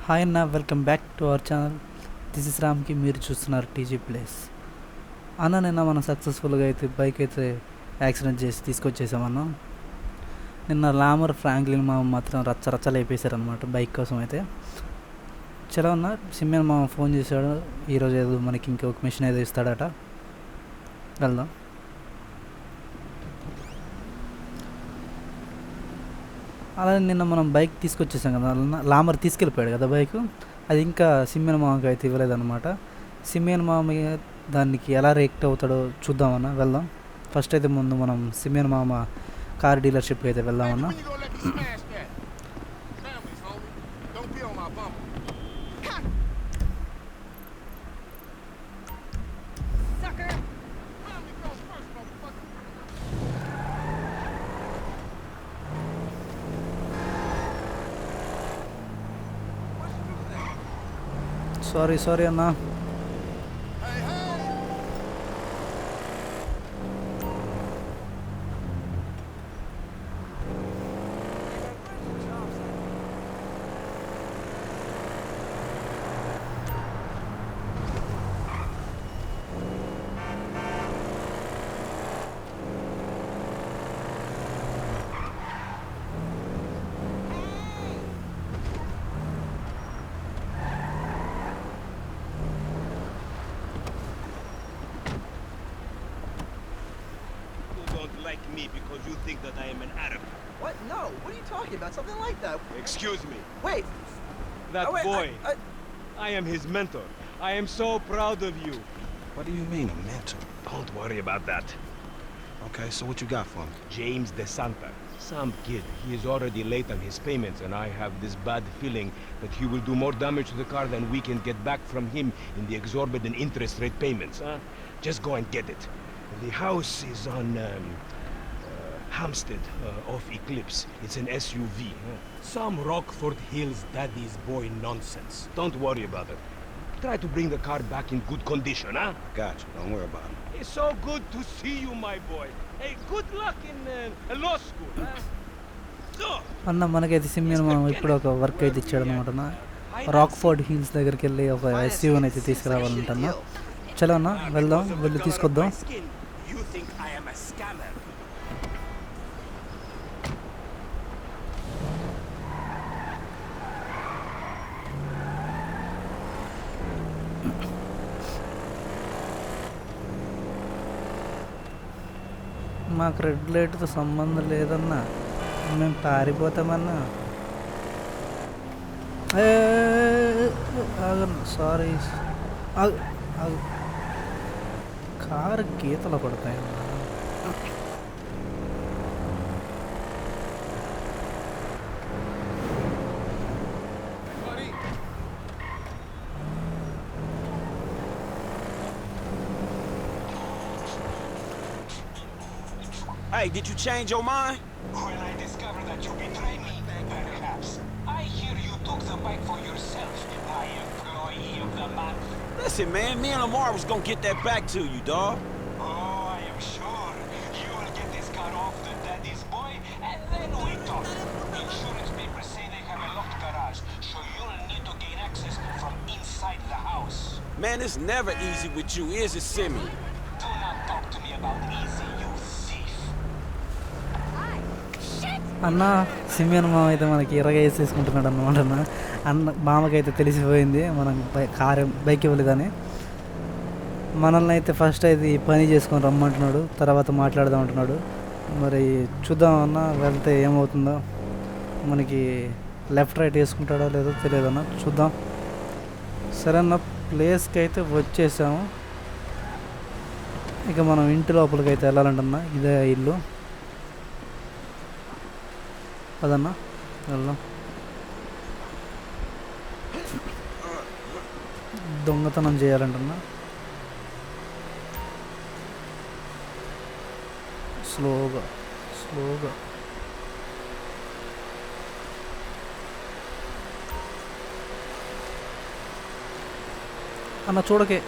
Hi అన్న, welcome back to our channel. This is రామ్కి. మీరు చూస్తున్నారు టీజీ ప్లేస్. అన్న నిన్న మనం సక్సెస్ఫుల్గా అయితే బైక్ అయితే యాక్సిడెంట్ చేసి తీసుకొచ్చేసామన్న. నిన్న లామర్ ఫ్రాంక్లిన్ మామ మాత్రం రచ్చరచ్చలు అయిపోయారనమాట బైక్ కోసం అయితే. చలో అన్న, సిమ్మెన్ మామ ఫోన్ చేశాడు, ఈరోజు ఏదో మనకి ఇంకొక మిషన్ ఏదో ఇస్తాడట, వెళ్దాం. అలాగే నిన్న మనం బైక్ తీసుకొచ్చేసాం కదా, లామర్ తీసుకెళ్ళిపోయాడు కదా బైక్. అది ఇంకా సిమ్మెన్ మామకి అయితే ఇవ్వలేదన్నమాట. సిమ్మెన్ మామ దానికి ఎలా రియాక్ట్ అవుతాడో చూద్దామన్నా, వెళ్దాం. ఫస్ట్ అయితే ముందు మనం సిమ్మెన్ మామ కార్ డీలర్షిప్కి అయితే వెళ్దామన్నా. సారీ అన్నా. Like me because you think that I am an Arab. What? No. What are you talking about? Something like that. Excuse me. Wait. That wait, boy. I am his mentor. I am so proud of you. What do you mean, a mentor? Don't worry about that. Okay, so what you got for me? James DeSanta. Some kid. He is already late on his payments, and I have this bad feeling that he will do more damage to the car than we can get back from him in the exorbitant interest rate payments. Just go and get it. The house is on Hampstead, off Eclipse. It's an SUV. Some Rockford Hills daddy's boy nonsense. Don't worry about it. Try to bring the car back in good condition, huh? Gotcha. Don't worry about it. It's so good to see you, my boy. Hey, good luck in law school, huh? So, అన్న మనకైతే సిమ్మెన్ మామ ఇప్పుడు ఒక work అయితే ఇచ్చాడు అనమాట. Rockford hills దగ్గరికి వెళ్ళి ఒక ఎస్యూవీని అయితే తీసుకురావాలంటున్నా. చలో అన్న, వెళ్దాం, వెళ్ళి తీసుకొద్దాం. You think I am a scammer? మాకు రెడ్ లైట్తో సంబంధం లేదన్నా, మేము పారిపోతామన్నా. ఆగన్నా, సారీ. కారు గీతలు పడతాయన్నా. Hey, did you change your mind? When I discovered that you betrayed me, perhaps. I hear you took the bike for yourself. My employee of the month. Listen, man, me and Lamar was gonna get that back to you, dawg. Oh, I am sure. You will get this car off the daddy's boy, and then we talk. Insurance papers say they have a locked garage, so you'll need to gain access from inside the house. Man, it's never easy with you, is it, Simmy? Do not talk to me about easy, you thief. అన్న, సిమ్మెన్ మామ అయితే మనకి ఇరగ వేసేసుకుంటున్నాడు అన్నమాట. అన్న మామకైతే తెలిసిపోయింది మనం bike ఇవ్వలేదని. మనల్ని అయితే ఫస్ట్ అయితే ఈ పని చేసుకొని రమ్మంటున్నాడు, తర్వాత మాట్లాడదాం అంటున్నాడు. మరి చూద్దాం అన్న, వెళ్తే ఏమవుతుందో. మనకి లెఫ్ట్ రైట్ వేసుకుంటాడో లేదో తెలియదన్న, చూద్దాం. సరే అన్న, ప్లేస్కి అయితే వచ్చేసాము. ఇక మనం ఇంటి లోపలికి అయితే వెళ్ళాలంటున్నా. ఇదే ఇల్లు, అదన్నా, వెళ్దాం. దొంగతనం చేయాలంటున్నా. స్లోగా అన్న, చూడకే.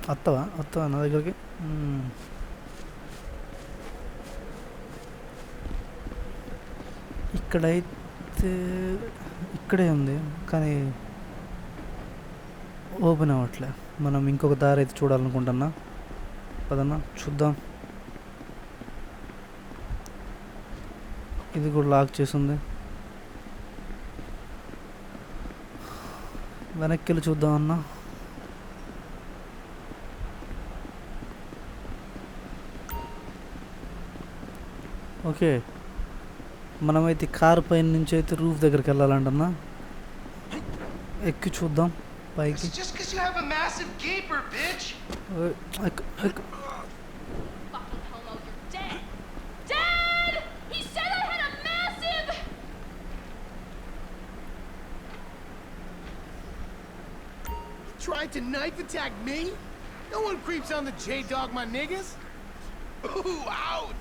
వస్తావా నా దగ్గరికి? ఇక్కడైతే ఇక్కడే ఉంది కానీ ఓపెన్ అవ్వట్లే. మనం ఇంకొక దారి అయితే చూడాలనుకుంటున్నా. పదన్నా చూద్దాం. ఇది కూడా లాక్ చేసింది. వెనక్కి వెళ్ళి చూద్దాం అన్నా. ఓకే, మనమైతే కారు పైన నుంచి అయితే రూఫ్ దగ్గరికి వెళ్ళాలంటన్నా. ఎక్కి చూద్దాం పైకి. It's just because you have a massive gaper, bitch. ఎక్కు. Fucking homo, you're dead! Dad! He said I had a massive... Tried to knife attack me? No one creeps on the J-Dog, my niggas. Ooh, out.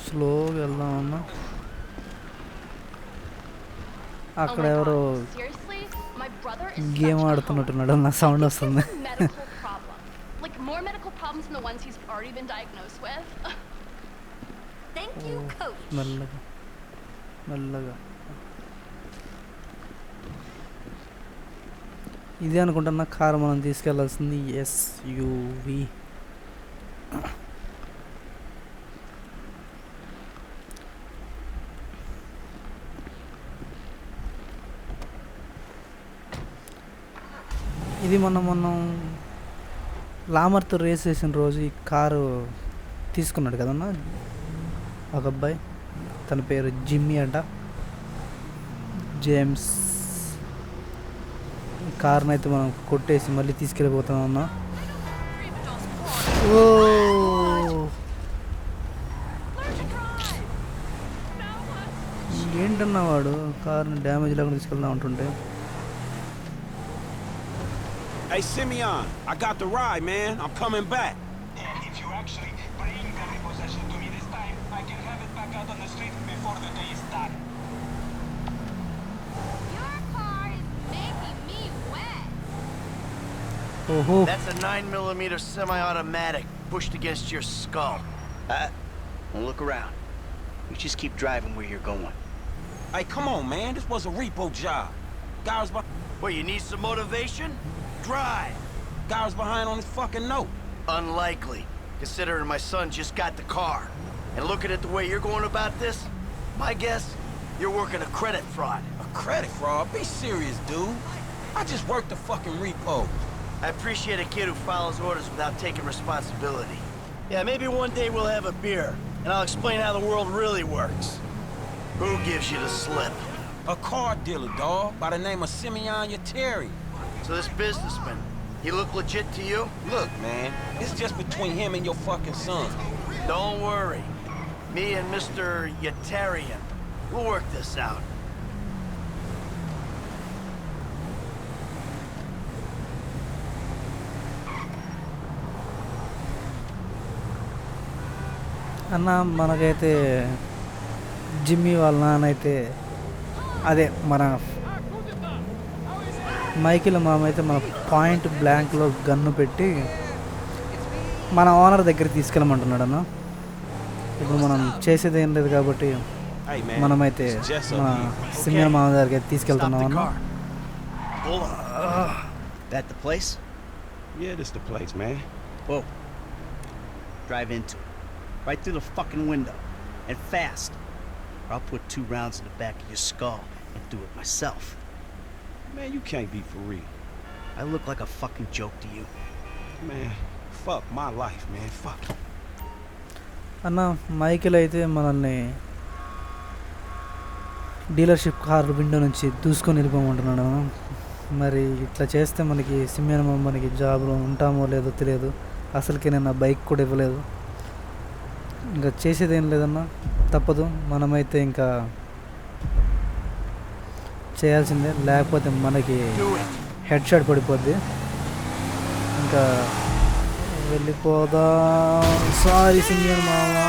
స్లోగా వెళ్దాం అన్నా. అక్కడ Oh my ఎవరో God, seriously? My brother is game such a ఆడుతున్నట్టున్నాడు. నా sound వస్తుంది. homo. Medical problem. Like more medical problems than the ones he's already been diagnosed with. Thank you, coach. మెల్లగా మెల్లగా. ఇదే అనుకుంటున్నా కారు మనం తీసుకెళ్లాల్సింది. ఎస్యూవి. ఇది మనం లామర్తో రేస్ చేసిన రోజు ఈ కారు తీసుకున్నాడు కదన్నా ఒక అబ్బాయి. తన పేరు జిమ్మీ అంట, జేమ్స్. ఈ కార్ని అయితే మనం కొట్టేసి మళ్ళీ తీసుకెళ్ళిపోతాం అన్నా. ఓ ఏంటన్నా వాడు కార్ని డ్యామేజ్ లేకుండా తీసుకెళ్దాం అంటుంటే. Hey, Simeon, I got the ride, man. I'm coming back. And if you actually bring the repossession to me this time, I can have it back out on the street before the day is done. Your car is making me wet. ఓహో, That's a 9mm semi-automatic pushed against your skull. Don't look around. You just keep driving where you're going. Hey, come on, man. This was a repo job. Guy was, Well, you need some motivation? Drive. guy was behind on his fucking note. Unlikely, considering my son just got the car. And looking at the way you're going about this, my guess, you're working a credit fraud. A credit fraud? Be serious, dude. I just worked the fucking repo. I appreciate a kid who follows orders without taking responsibility. Yeah, maybe one day we'll have a beer, and I'll explain how the world really works. Who gives you the slip? A car dealer, dawg, by the name of Simeon Yateri. So this businessman, he look legit to you? Look, man, it's just between him and your fucking son. Don't worry. Me and Mr. Yetarian, we'll work this out. అన్న మనకైతే Jimmy వాళ్ళ నాన్న అయితే అదే మన Michael మామ అయితే మన పాయింట్ బ్లాంక్లో గన్ను పెట్టి మన ఓనర్ దగ్గర తీసుకెళ్ళమంటున్నాడు అన్న. ఇప్పుడు మనం చేసేది ఏం లేదు కాబట్టి Hey, man, మనమైతే it's just మన up here. సిమియన్ మామ దగ్గరికి అయితే Stop తీసుకెళ్తున్నాం the అన్న. car. Hold on. That the place? Yeah, this the place, man. Whoa. Drive into it. Right through the fucking window. And fast. Or I'll put 2 rounds in the back of your skull and do it myself. Man, you can't be for real. I look like a fucking joke to you. Man, fuck my life, man. Fuck. అన్న Michael అయితే మనల్ని dealership car window నుంచి దూసుకొని వెళ్ళిపోమంటున్నాడు అన్న. మరి ఇట్లా చేస్తే మనకి సిమియన్ మామ మనకి జాబ్లో ఉంటామో లేదో తెలియదు. అసలుకి నేను నా బైక్ కూడా ఇవ్వలేదు. ఇంకా చేసేది ఏం లేదన్నా, తప్పదు. మనమైతే ఇంకా చేయాల్సిందే, లేకపోతే మనకి Do it. హెడ్ షాట్ పడిపోద్ది. ఇంకా వెళ్ళిపోదాం. సారీ సిమియన్ మామా.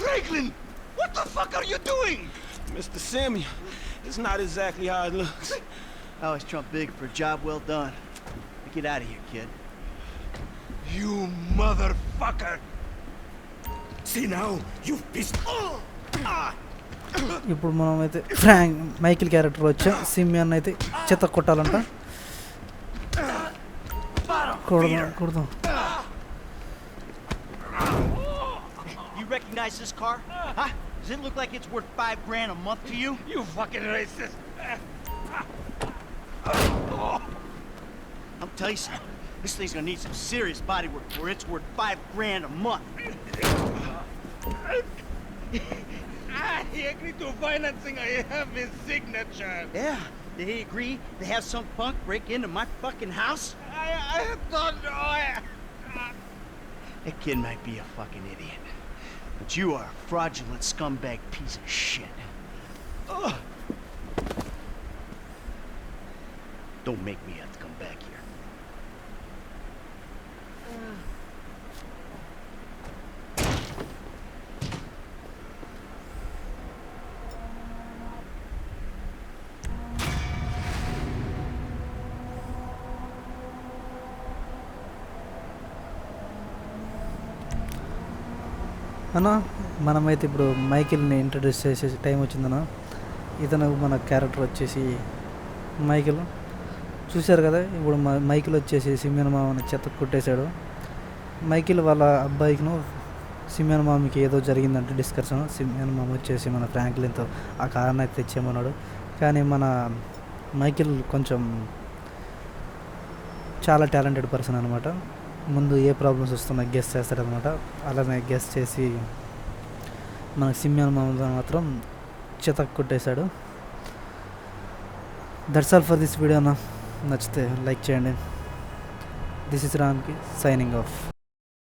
Franklin, what the fuck are you doing? Mr. Simeon, it's not exactly how it looks. I always trump big for a job well done. Get out of here, kid. You motherfucker! See now, you've pissed. ఇప్పుడు మనం అయితే Michael character వచ్చాం. Simeon అయితే చెత్త కొట్టాలంట. కొడదాం. You recognize this car? Huh? Does it look like it's worth $5,000 a month to you? You fucking racist. I'll tell you something. This thing's gonna need some serious body work before it's worth $5,000 a month. He agreed to financing. I have his signature. Yeah, did he agree to have some punk break into my fucking house? I don't know. That kid might be a fucking idiot. But you are a fraudulent scumbag piece of shit. Ugh. Don't make me have to come back here. అన్న మనమైతే ఇప్పుడు మైకిల్ని introduce చేసే time వచ్చిందన్న. ఇతను మన character వచ్చేసి Michael. చూశారు కదా, ఇప్పుడు మైకిల్ వచ్చేసి సిమియన్ మామని చెత్త కొట్టేశాడు. మైకిల్ వాళ్ళ అబ్బాయికిను సిమియన్ మామకి ఏదో జరిగిందంటే డిస్కషన్. సిమియన్ మామ వచ్చేసి మన ఫ్రాంక్లిన్తో ఆ కారణం అయితే తెచ్చేయమన్నాడు. కానీ మన మైకిల్ కొంచెం చాలా టాలెంటెడ్ పర్సన్ అనమాట. ముందు ఏ ప్రాబ్లమ్స్ వస్తున్నా గెస్ చేస్తాడనమాట. అలానే గెస్ చేసి మనకు సిమియన్ మామ మాత్రం చెత్త కొట్టేశాడు. That's all for this video అన్న. నచ్చితే లైక్ చేయండి. దిస్ ఇస్ రామ్కి సైనింగ్ ఆఫ్.